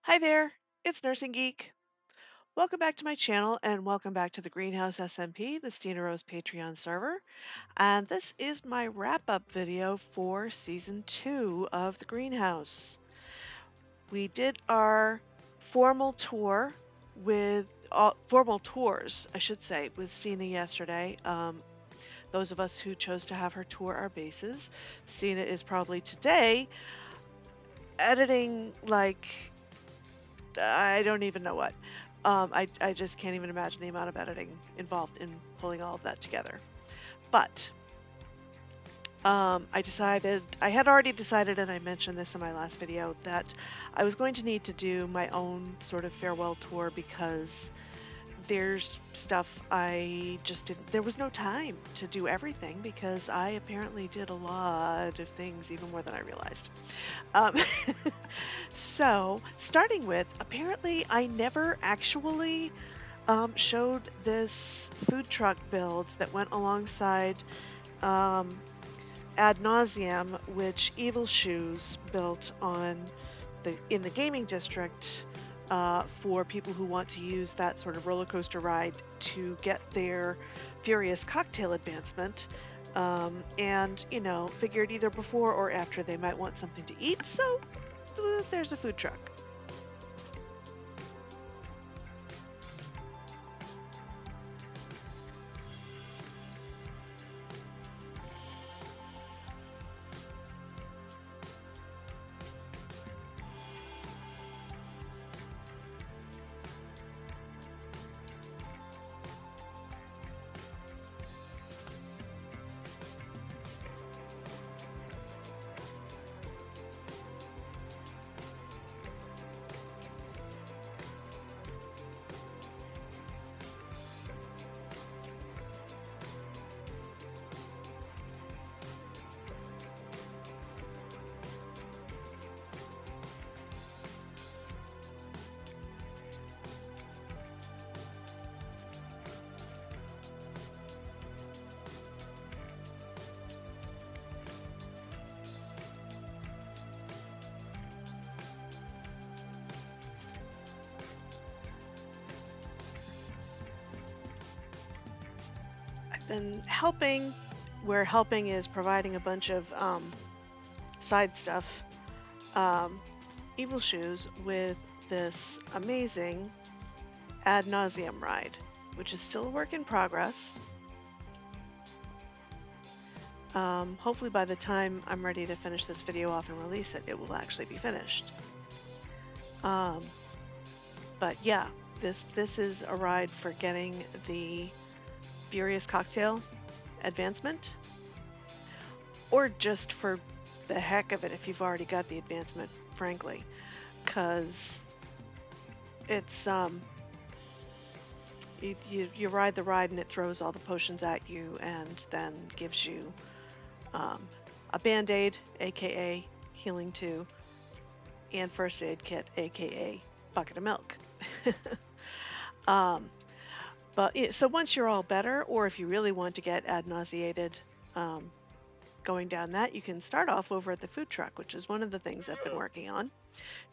Hi there, it's Nursing Geek. Welcome back to my channel and welcome back to the Greenhouse SMP, the Stina Rose Patreon server. And this is my wrap-up video for Season 2 of the Greenhouse. We did our formal tour formal tours, I should say, with Stina yesterday. Those of us who chose to have her tour our bases. Stina is probably today editing like I don't even know what. I just can't even imagine the amount of editing involved in pulling all of that together. But I had already decided, and I mentioned this in my last video, that I was going to need to do my own sort of farewell tour because there's stuff I just didn't, there was no time to do everything because I apparently did a lot of things, even more than I realized. Um, so, starting with, apparently I never actually showed this food truck build that went alongside um, Ad Nauseam, which Evil Shoes built in the gaming district for people who want to use that sort of roller coaster ride to get their Furious Cocktail advancement. And, figured either before or after they might want something to eat, so there's a food truck. Been helping, where helping is providing a bunch of side stuff. Evil Shoes with this amazing Ad Nauseam ride, which is still a work in progress. Hopefully by the time I'm ready to finish this video off and release it, it will actually be finished. But yeah, this is a ride for getting the Furious Cocktail advancement, or just for the heck of it if you've already got the advancement, frankly, because it's you ride the ride and it throws all the potions at you and then gives you a band-aid, aka healing 2, and first aid kit, aka bucket of milk. So once you're all better, or if you really want to get ad nauseated going down that, you can start off over at the food truck, which is one of the things I've been working on.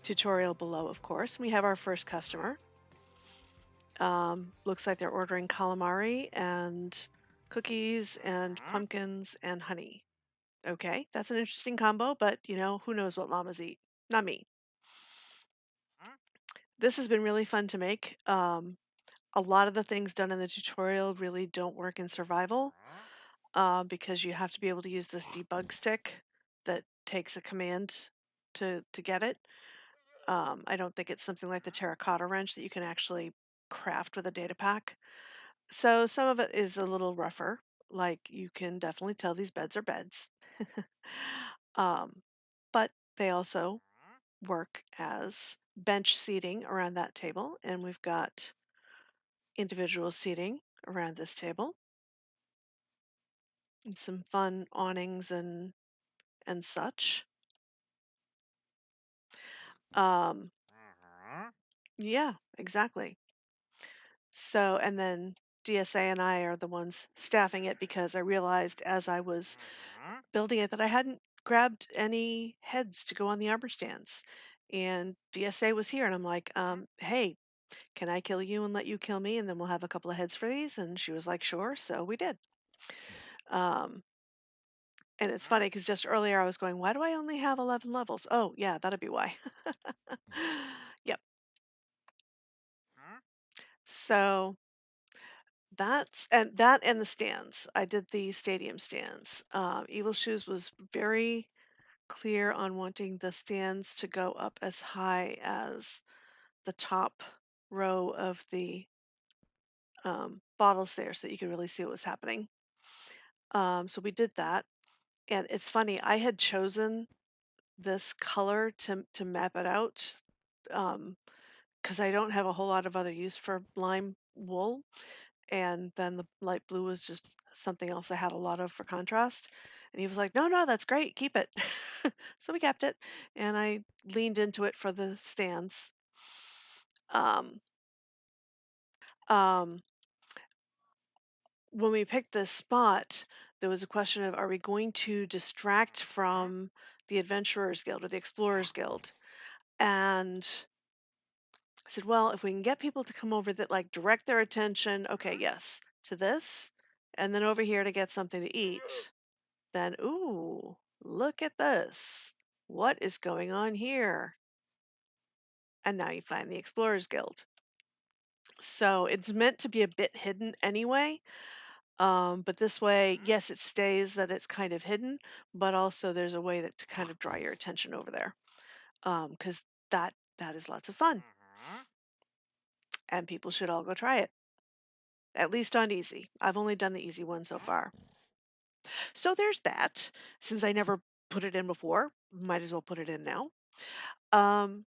Tutorial below, of course. We have our first customer. Looks like they're ordering calamari and cookies and pumpkins and honey. Okay, that's an interesting combo, but who knows what llamas eat? Not me. This has been really fun to make. A lot of the things done in the tutorial really don't work in survival because you have to be able to use this debug stick that takes a command to get it. I don't think it's something like the terracotta wrench that you can actually craft with a data pack. So some of it is a little rougher. Like you can definitely tell these beds are beds. um, but they also work as bench seating around that table. And we've got individual seating around this table and some fun awnings and such. Um, yeah, exactly. So, and then DSA and I are the ones staffing it because I realized as I was building it that I hadn't grabbed any heads to go on the armor stands. and DSA was here, and I'm like, hey, can I kill you and let you kill me, and then we'll have a couple of heads for these? And she was like, sure. So we did. Um, and it's funny because just earlier I was going, why do I only have 11 levels? Oh, yeah, that'd be why. Yep. So that and the stands. I did the stadium stands. Evil Shoes was very clear on wanting the stands to go up as high as the top row of the bottles there so that you could really see what was happening. So we did that. And it's funny, I had chosen this color to map it out because I don't have a whole lot of other use for lime wool. And then the light blue was just something else I had a lot of for contrast. And he was like, no, no, that's great. Keep it. So we kept it. And I leaned into it for the stands. Um, um, when we picked this spot, there was a question of, are we going to distract from the Adventurers Guild or the Explorers Guild? And I said, well, if we can get people to come over that like direct their attention, okay, yes, to this, and then over here to get something to eat, then, ooh, look at this. What is going on here? And now you find the Explorers Guild. So it's meant to be a bit hidden anyway. But this way, yes, it stays that it's kind of hidden, but also there's a way that to kind of draw your attention over there. Because that is lots of fun, and people should all go try it. At least on easy. I've only done the easy one so far. So there's that. Since I never put it in before, might as well put it in now. Um,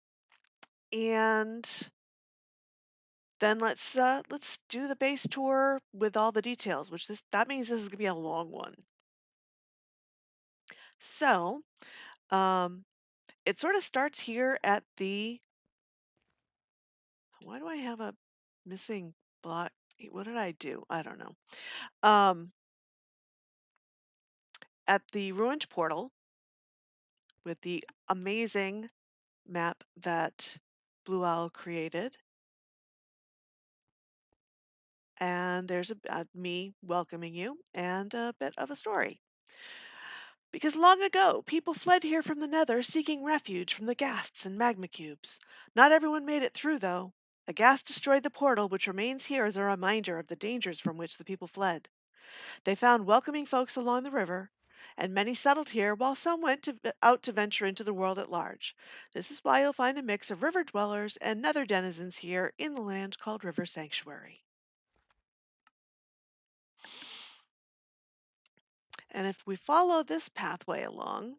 and then let's do the base tour with all the details, which that means this is gonna be a long one. So um, it sort of starts here at the. Why do I have a missing block? What did I do? I don't know. Um, at the ruined portal with the amazing map that Blue Owl created. And there's me welcoming you and a bit of a story. Because long ago, people fled here from the nether seeking refuge from the ghasts and magma cubes. Not everyone made it through, though. A ghast destroyed the portal, which remains here as a reminder of the dangers from which the people fled. They found welcoming folks along the river, and many settled here while some went out to venture into the world at large. This is why you'll find a mix of river dwellers and nether denizens here in the land called River Sanctuary. And if we follow this pathway along,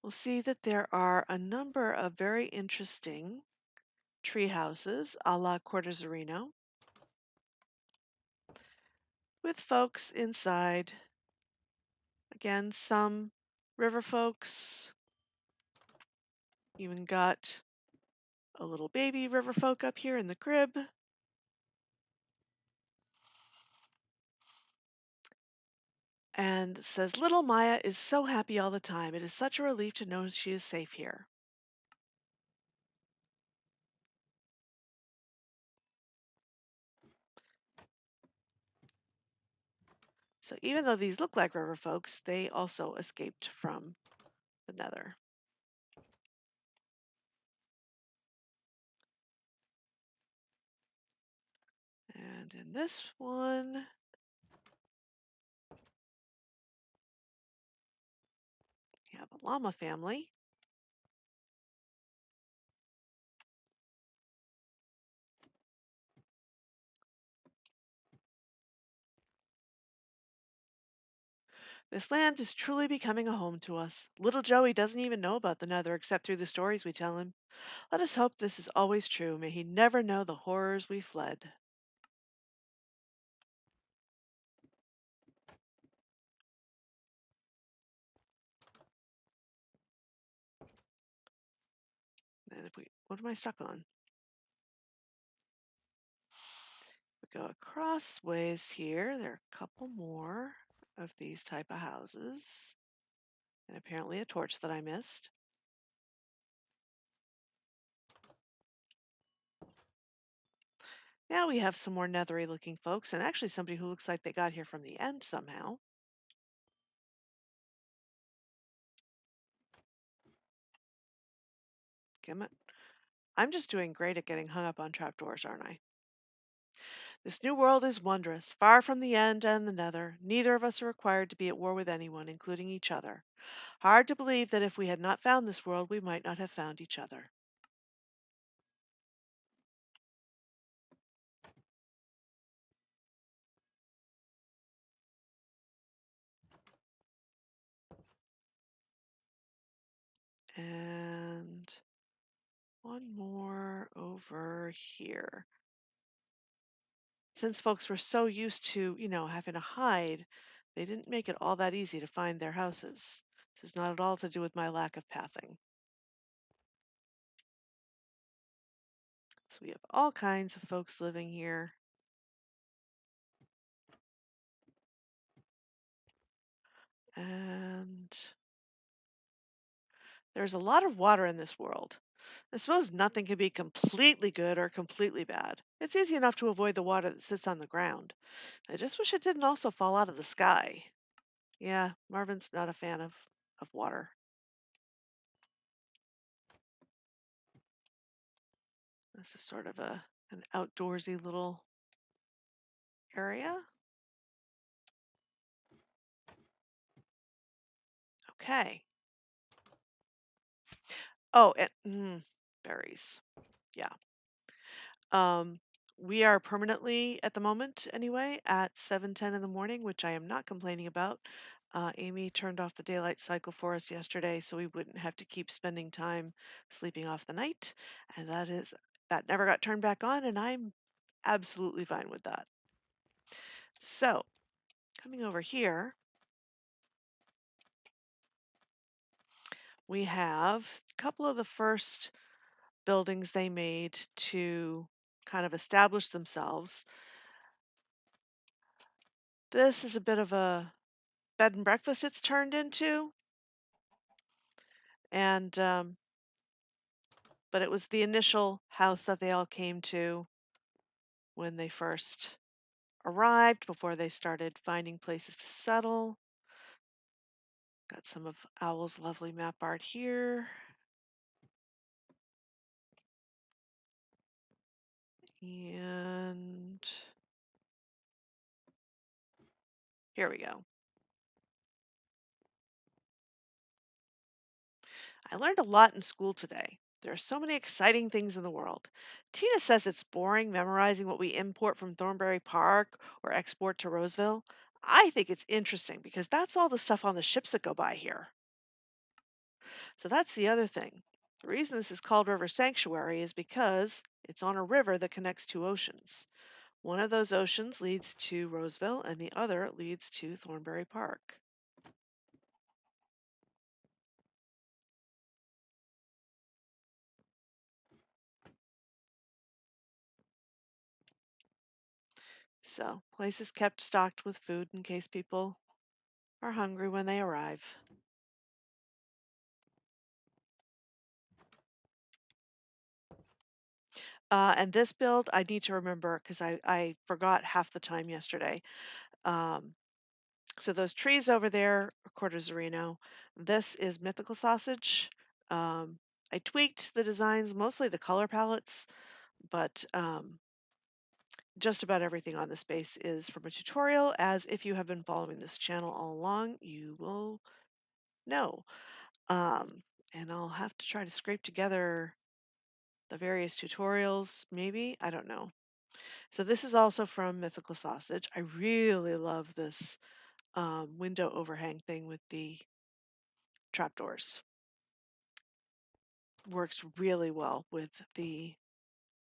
we'll see that there are a number of very interesting tree houses a la Cortezerino with folks inside. Again, some river folks, even got a little baby river folk up here in the crib. And it says, little Maya is so happy all the time. It is such a relief to know she is safe here. So even though these look like river folks, they also escaped from the nether. And in this one, you have a llama family. This land is truly becoming a home to us. Little Joey doesn't even know about the nether except through the stories we tell him. Let us hope this is always true. May he never know the horrors we fled. And if we, what am I stuck on? We go across ways here. There are a couple more of these type of houses. And apparently a torch that I missed. Now we have some more nethery looking folks, and actually somebody who looks like they got here from the end somehow. Damn it. I'm just doing great at getting hung up on trapdoors, aren't I? This new world is wondrous, far from the end and the nether. Neither of us are required to be at war with anyone, including each other. Hard to believe that if we had not found this world, we might not have found each other. And one more over here. Since folks were so used to, having to hide, they didn't make it all that easy to find their houses. This is not at all to do with my lack of pathing. So we have all kinds of folks living here. And there's a lot of water in this world. I suppose nothing can be completely good or completely bad. It's easy enough to avoid the water that sits on the ground. I just wish it didn't also fall out of the sky. Yeah, Marvin's not a fan of water. This is sort of an outdoorsy little area. Okay. Oh, and berries. Yeah. Um, we are permanently, at the moment anyway, at 7:10 in the morning, which I am not complaining about. Amy turned off the daylight cycle for us yesterday, so we wouldn't have to keep spending time sleeping off the night, and that never got turned back on, and I'm absolutely fine with that. So, coming over here, we have a couple of the first buildings they made to kind of establish themselves. This is a bit of a bed and breakfast it's turned into, and but it was the initial house that they all came to when they first arrived, before they started finding places to settle. Got some of Owl's lovely map art here. And here we go. I learned a lot in school today. There are so many exciting things in the world. Tina says it's boring memorizing what we import from Thornbury Park or export to Roseville. I think it's interesting because that's all the stuff on the ships that go by here. So that's the other thing. The reason this is called River Sanctuary is because it's on a river that connects two oceans. One of those oceans leads to Roseville and the other leads to Thornbury Park. So, place is kept stocked with food in case people are hungry when they arrive. And this build, I need to remember because I forgot half the time yesterday. Um, so those trees over there are Cortezerino. This is MythicalSausage. Um, I tweaked the designs, mostly the color palettes, but just about everything on this base is from a tutorial, as if you have been following this channel all along, you will know. Um, and I'll have to try to scrape together the various tutorials, maybe. I don't know. So this is also from MythicalSausage. I really love this window overhang thing with the trapdoors. Works really well with the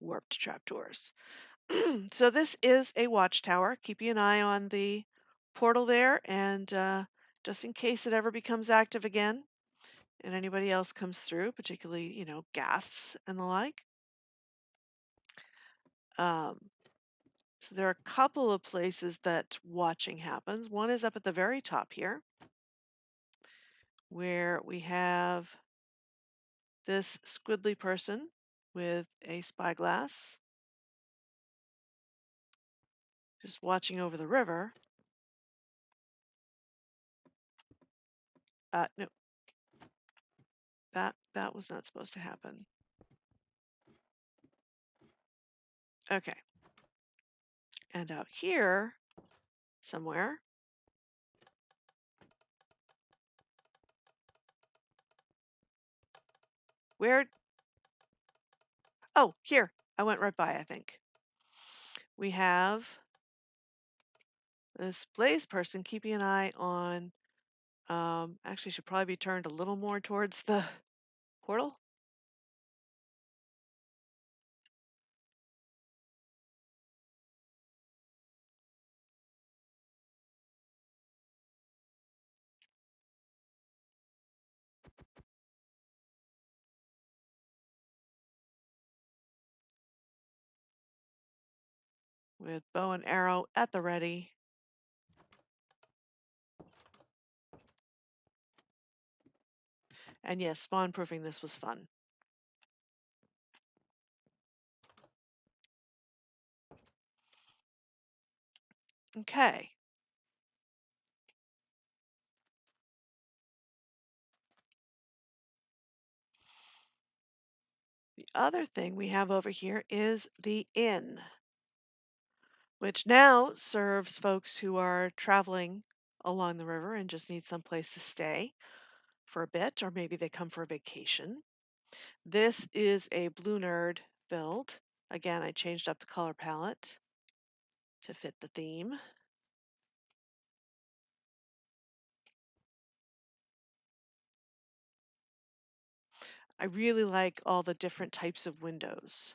warped trapdoors. So this is a watchtower. Keep an eye on the portal there, and just in case it ever becomes active again and anybody else comes through, particularly, ghasts and the like. Um, so there are a couple of places that watching happens. One is up at the very top here, where we have this squiddly person with a spyglass. just watching over the river. No, that was not supposed to happen. Okay. And out here somewhere, where? Oh, here. I went right by, I think. We have this Blaze person keeping an eye on, actually should probably be turned a little more towards the portal. With bow and arrow at the ready. And yes, spawn proofing this was fun. Okay. The other thing we have over here is the inn, which now serves folks who are traveling along the river and just need some place to stay for a bit, or maybe they come for a vacation. This is a BlueNerd build. Again, I changed up the color palette to fit the theme. I really like all the different types of windows.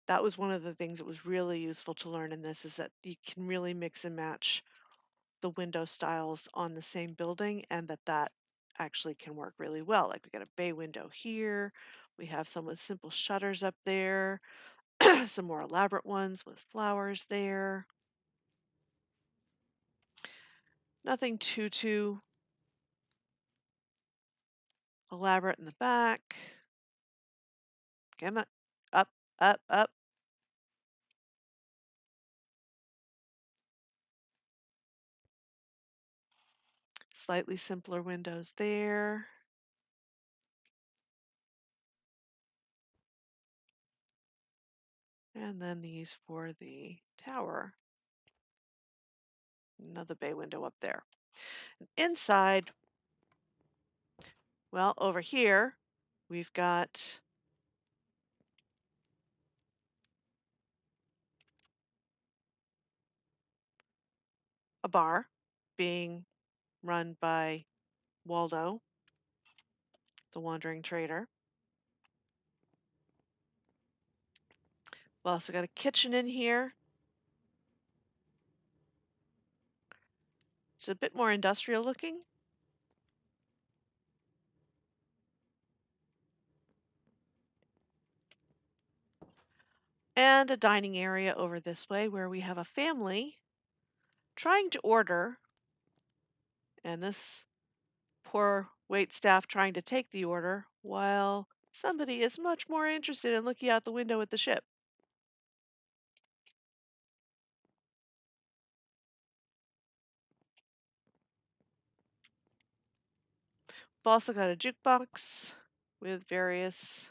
That was one of the things that was really useful to learn in this, is that you can really mix and match the window styles on the same building, and that actually can work really well. Like we got a bay window here. We have some with simple shutters up there, some more elaborate ones with flowers there. Nothing too elaborate in the back. Come on, up, up, up. Slightly simpler windows there. And then these for the tower. Another bay window up there. Inside, well, over here, we've got a bar being run by Waldo, the wandering trader. We've also got a kitchen in here. It's a bit more industrial looking. And a dining area over this way where we have a family trying to order, and this poor wait staff trying to take the order while somebody is much more interested in looking out the window at the ship. We've also got a jukebox with various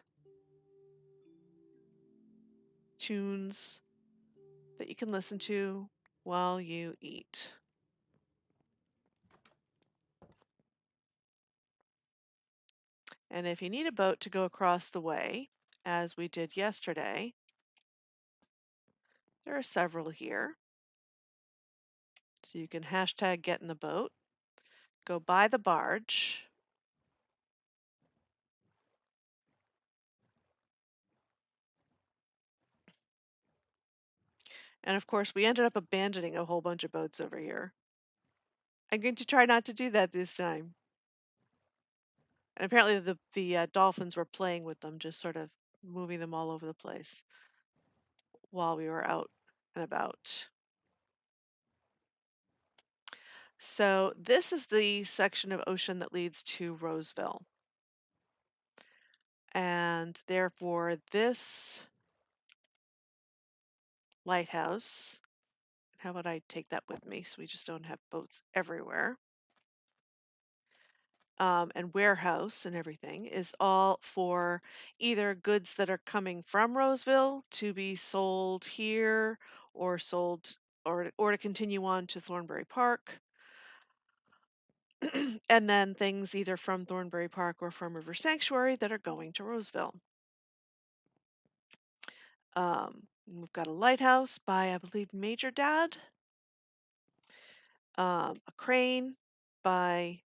tunes that you can listen to while you eat. And if you need a boat to go across the way, as we did yesterday, there are several here. So you can hashtag get in the boat, go by the barge, and of course we ended up abandoning a whole bunch of boats over here. I'm going to try not to do that this time. And apparently the dolphins were playing with them, just sort of moving them all over the place while we were out and about. So this is the section of ocean that leads to Roseville. And therefore this lighthouse How about I take that with me so we just don't have boats everywhere? And warehouse and everything is all for either goods that are coming from Roseville to be sold here or sold or to continue on to Thornbury Park. And then things either from Thornbury Park or from River Sanctuary that are going to Roseville. We've got a lighthouse by, I believe, Major Dad. A crane by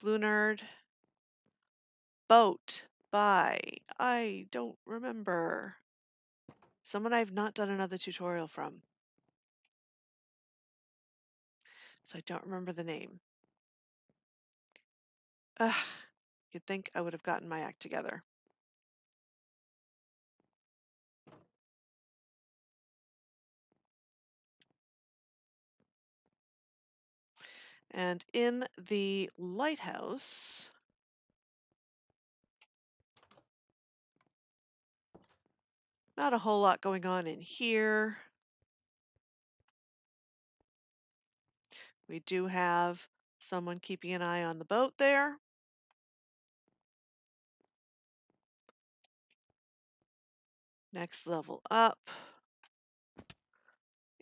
BlueNerd. Boat by, I don't remember. Someone I've not done another tutorial from. So I don't remember the name. Ugh, you'd think I would have gotten my act together. And in the lighthouse, not a whole lot going on in here. We do have someone keeping an eye on the boat there. Next level up.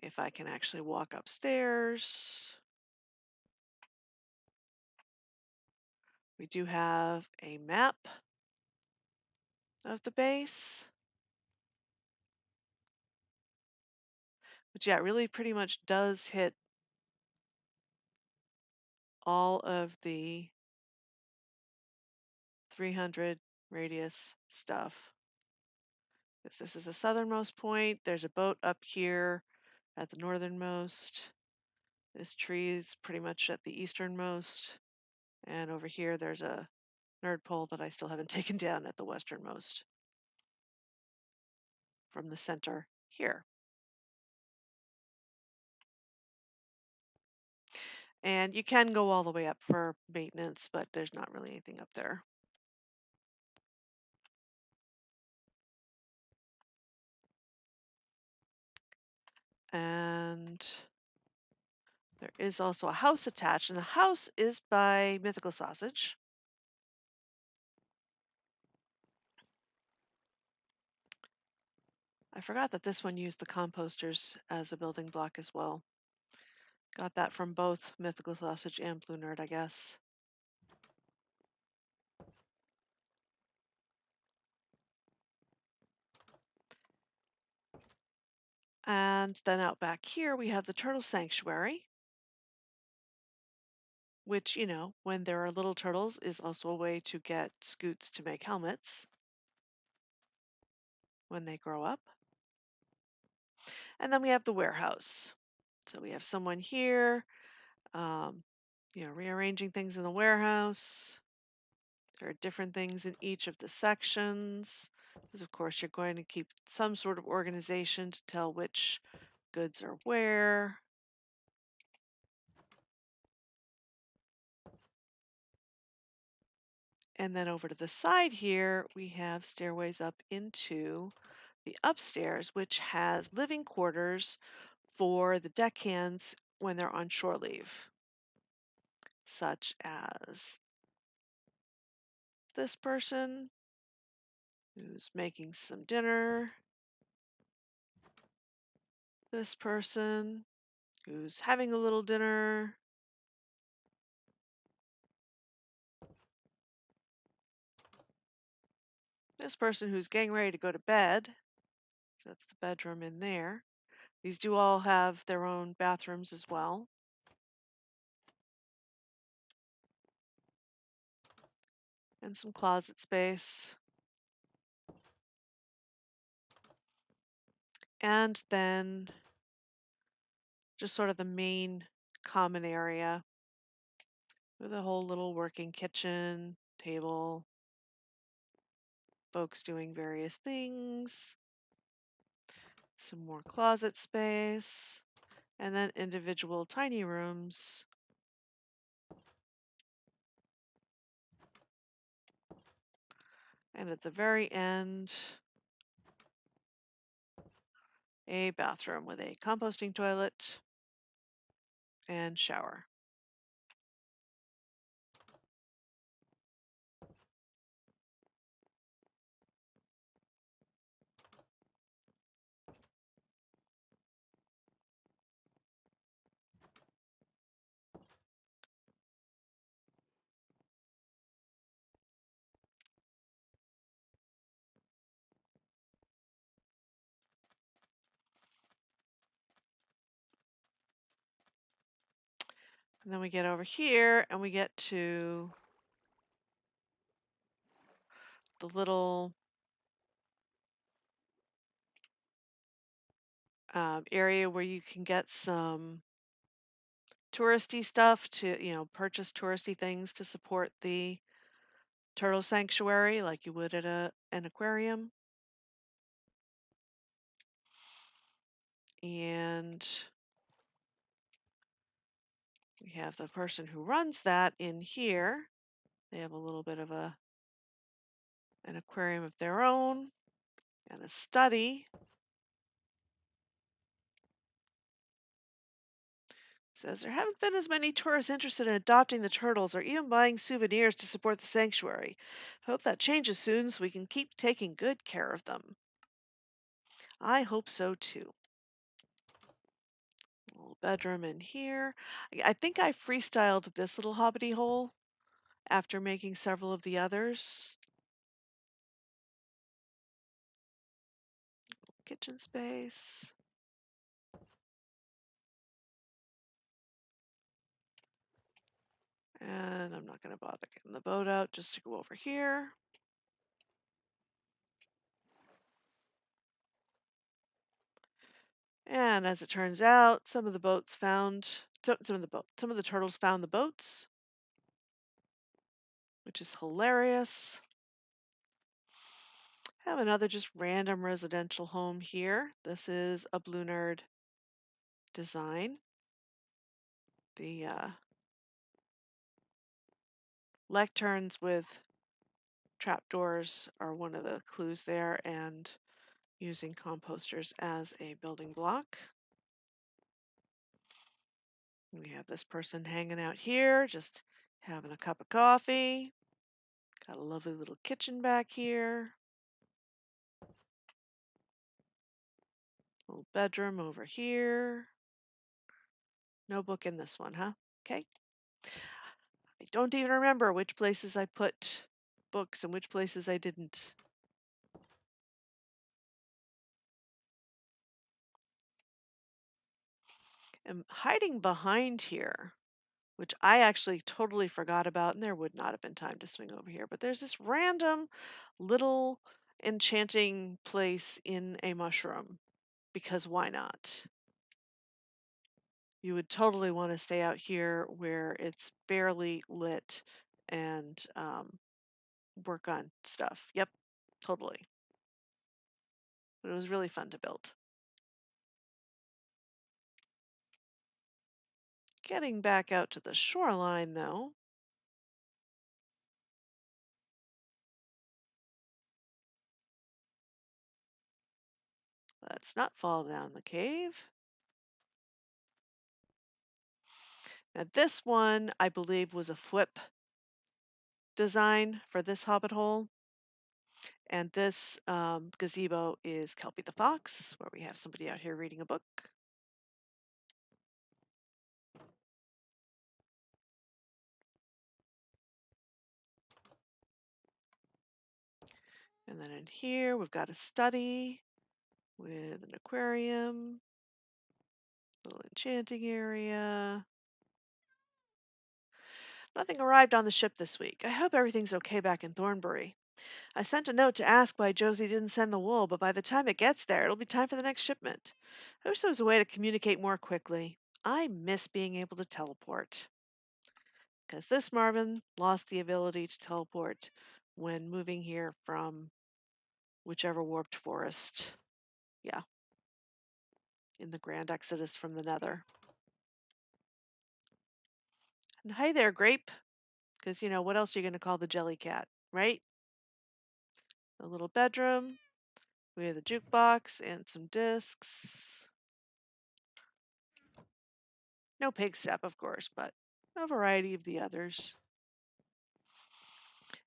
If I can actually walk upstairs. We do have a map of the base. But yeah, it really pretty much does hit all of the 300 radius stuff. This is the southernmost point. There's a boat up here at the northernmost. This tree is pretty much at the easternmost. And over here, there's a nerd pole that I still haven't taken down at the westernmost from the center here. And you can go all the way up for maintenance, but there's not really anything up there. And there is also a house attached, and the house is by MythicalSausage. I forgot that this one used the composters as a building block as well. Got that from both MythicalSausage and BlueNerd, I guess. And then out back here, we have the Turtle Sanctuary, which, you know, when there are little turtles, is also a way to get scoots to make helmets when they grow up. And then we have the warehouse. So we have someone here, you know, rearranging things in the warehouse. There are different things in each of the sections, because of course you're going to keep some sort of organization to tell which goods are where. And then over to the side here, we have stairways up into the upstairs, which has living quarters for the deckhands when they're on shore leave, such as this person who's making some dinner, this person who's having a little dinner, this person who's getting ready to go to bed. So that's the bedroom in there. These do all have their own bathrooms as well. And some closet space. And then just sort of the main common area with a whole little working kitchen, table, folks doing various things, some more closet space, and then individual tiny rooms. And at the very end, a bathroom with a composting toilet and shower. And then we get over here and we get to the little area where you can get some touristy stuff to, purchase touristy things to support the turtle sanctuary like you would at an aquarium. And we have the person who runs that in here. They have a little bit of an aquarium of their own and a study. Says there haven't been as many tourists interested in adopting the turtles or even buying souvenirs to support the sanctuary. Hope that changes soon so we can keep taking good care of them. I hope so too. Little bedroom in here. I think I freestyled this little hobbity hole after making several of the others. Kitchen space. And I'm not going to bother getting the boat out just to go over here. And as it turns out, some of the turtles found the boats, which is hilarious. Have another just random residential home here. This is a BlueNerd design. The lecterns with trapdoors are one of the clues there, and using composters as a building block. We have this person hanging out here, just having a cup of coffee. Got a lovely little kitchen back here. Little bedroom over here. No book in this one, huh? Okay. I don't even remember which places I put books and which places I didn't. And hiding behind here, which I actually totally forgot about, and there would not have been time to swing over here, but there's this random little enchanting place in a mushroom, because why not? You would totally want to stay out here where it's barely lit and work on stuff. Yep, totally. But it was really fun to build. Getting back out to the shoreline, though. Let's not fall down the cave. Now this one, I believe, was a flip design for this hobbit hole. And this gazebo is Kelpie the Fox, where we have somebody out here reading a book. And then in here, we've got a study with an aquarium, little enchanting area. Nothing arrived on the ship this week. I hope everything's okay back in Thornbury. I sent a note to ask why Josie didn't send the wool, but by the time it gets there, it'll be time for the next shipment. I wish there was a way to communicate more quickly. I miss being able to teleport. Because this Marvin lost the ability to teleport when moving here from whichever warped forest. Yeah, in the Grand Exodus from the Nether. And hi there, Grape. Because, what else are you going to call the jelly cat, right? A little bedroom. We have the jukebox and some discs. No pig step, of course, but a variety of the others.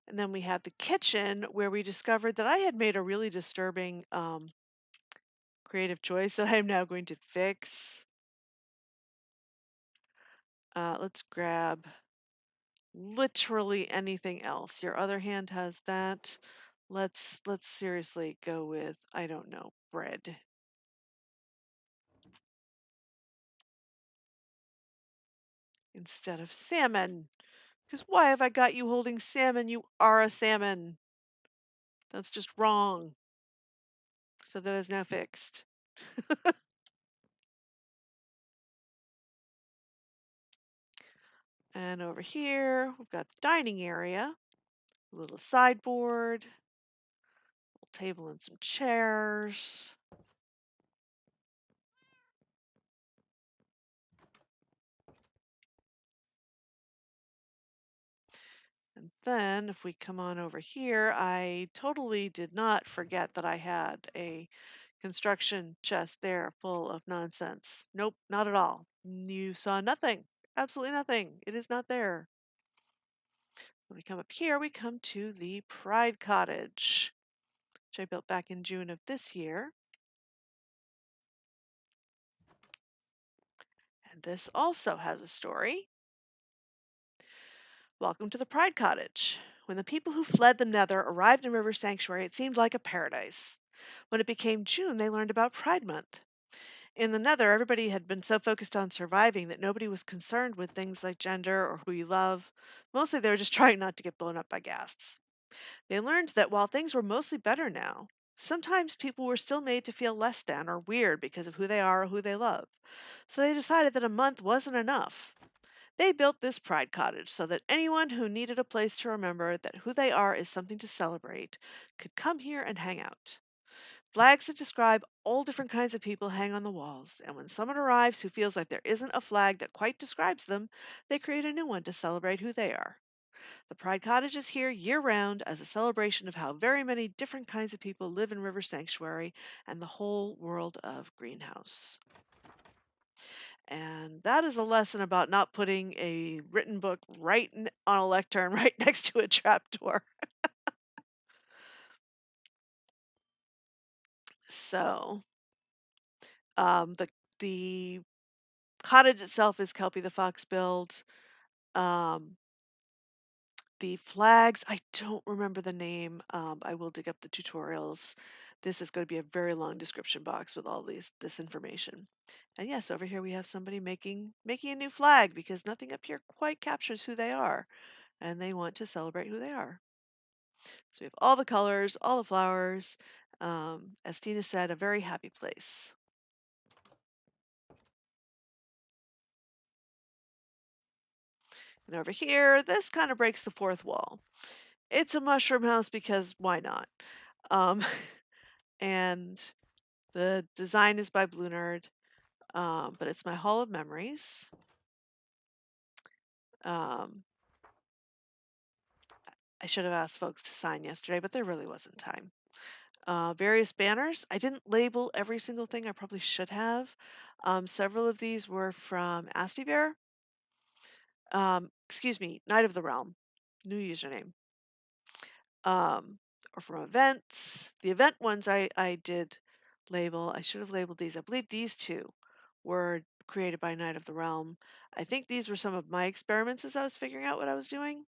And then we have the kitchen, where we discovered that I had made a really disturbing creative choice that I am now going to fix. Let's grab literally anything else. Your other hand has that. Let's seriously go with, I don't know, bread. Instead of salmon. Because why have I got you holding salmon? You are a salmon. That's just wrong. So that is now fixed. And over here, we've got the dining area, a little sideboard, a table and some chairs. And then if we come on over here, I totally did not forget that I had a construction chest there full of nonsense. Nope, not at all. You saw nothing. Absolutely nothing. It is not there. When we come up here, we come to the Pride Cottage, which I built back in June of this year. And this also has a story. Welcome to the Pride Cottage. When the people who fled the Nether arrived in River Sanctuary, it seemed like a paradise. When it became June, they learned about Pride Month. In the Nether, everybody had been so focused on surviving that nobody was concerned with things like gender or who you love. Mostly they were just trying not to get blown up by ghasts. They learned that while things were mostly better now, sometimes people were still made to feel less than or weird because of who they are or who they love. So they decided that a month wasn't enough. They built this Pride Cottage so that anyone who needed a place to remember that who they are is something to celebrate could come here and hang out. Flags that describe all different kinds of people hang on the walls, and when someone arrives who feels like there isn't a flag that quite describes them, they create a new one to celebrate who they are. The Pride Cottage is here year round as a celebration of how very many different kinds of people live in River Sanctuary and the whole world of Greenhouse. And that is a lesson about not putting a written book on a lectern right next to a trapdoor. So, the cottage itself is Kelpie the Fox build. Um, the flags, I don't remember the name. I will dig up the tutorials. This is going to be a very long description box with all this information. And yes, over here we have somebody making a new flag because nothing up here quite captures who they are, and they want to celebrate who they are. So we have all the colors, all the flowers. As Stina said, a very happy place. And over here, this kind of breaks the fourth wall. It's a mushroom house because why not? Um, and the design is by BlueNerd, but it's my Hall of Memories. Um, I should have asked folks to sign yesterday, but there really wasn't time. Various banners. I didn't label every single thing. I probably should have. Several of these were from Aspie Bear. Excuse me, Knight of the Realm, new username. Or from events. The event ones I did label. I should have labeled these. I believe these two were created by Knight of the Realm. I think these were some of my experiments as I was figuring out what I was doing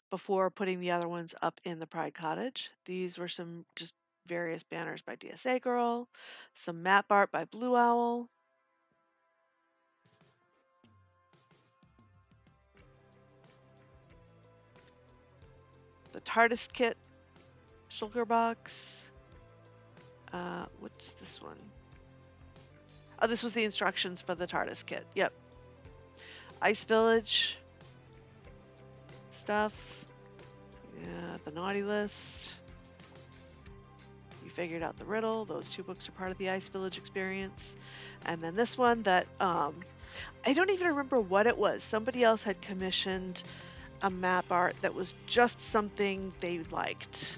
before putting the other ones up in the Pride Cottage. These were some just various banners by DSA Girl, some map art by Blue Owl. The TARDIS kit, Shulker box. What's this one? Oh, this was the instructions for the TARDIS kit. Yep. Ice Village stuff. Yeah, the naughty list. You figured out the riddle. Those two books are part of the Ice Village experience. And then this one that I don't even remember what it was. Somebody else had commissioned a map art that was just something they liked.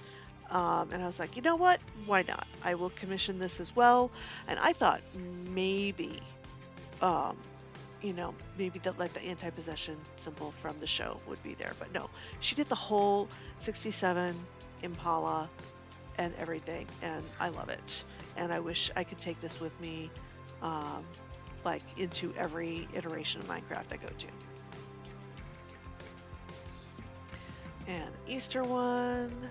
And I was like, you know what? Why not? I will commission this as well. And I thought maybe um, you know, maybe that like the anti-possession symbol from the show would be there, but no, she did the whole 67 Impala and everything, and I love it. And I wish I could take this with me, um, like into every iteration of Minecraft I go to. And Easter one,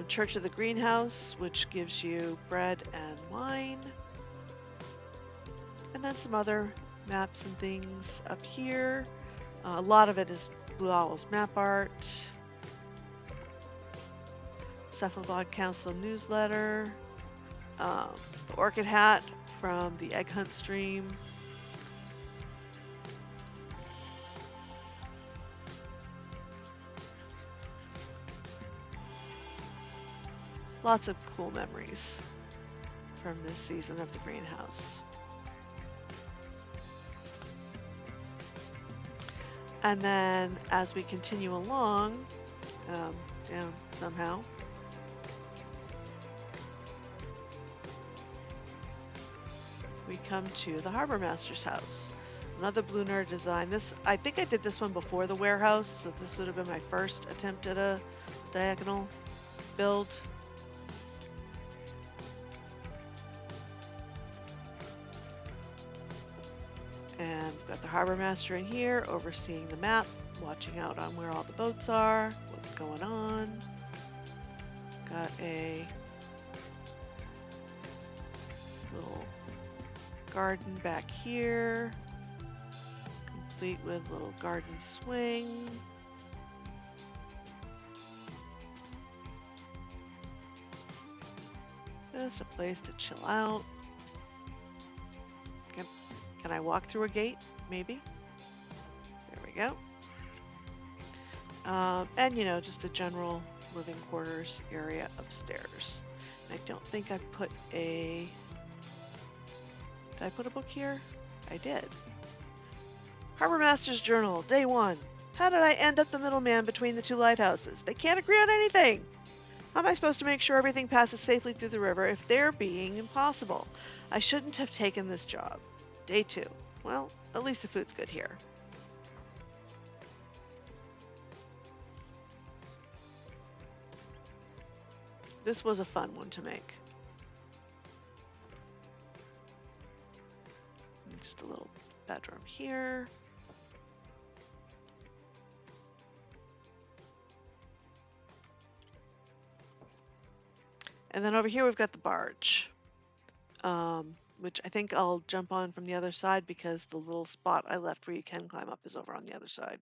Church of the Greenhouse, which gives you bread and wine. And then some other maps and things up here. A lot of it is Blue Owl's map art. Cephalopod Council newsletter. The orchid hat from the egg hunt stream. Lots of cool memories from this season of the greenhouse. And then as we continue along, down somehow, we come to the Harbor Master's house. Another BlueNerd design. This, I think I did this one before the warehouse, so this would have been my first attempt at a diagonal build. And we've got the Harbor Master in here, overseeing the map, watching out on where all the boats are, what's going on. Got a little garden back here, complete with little garden swing. Just a place to chill out. Can I walk through a gate? Maybe. There we go. And you know, just a general living quarters area upstairs. I don't think I put a... Did I put a book here? I did. Harbor Master's Journal, Day 1. How did I end up the middleman between the two lighthouses? They can't agree on anything. How am I supposed to make sure everything passes safely through the river if they're being impossible? I shouldn't have taken this job. Day 2. Well, at least the food's good here. This was a fun one to make. Just a little bedroom here. And then over here we've got the barge, which I think I'll jump on from the other side because the little spot I left where you can climb up is over on the other side.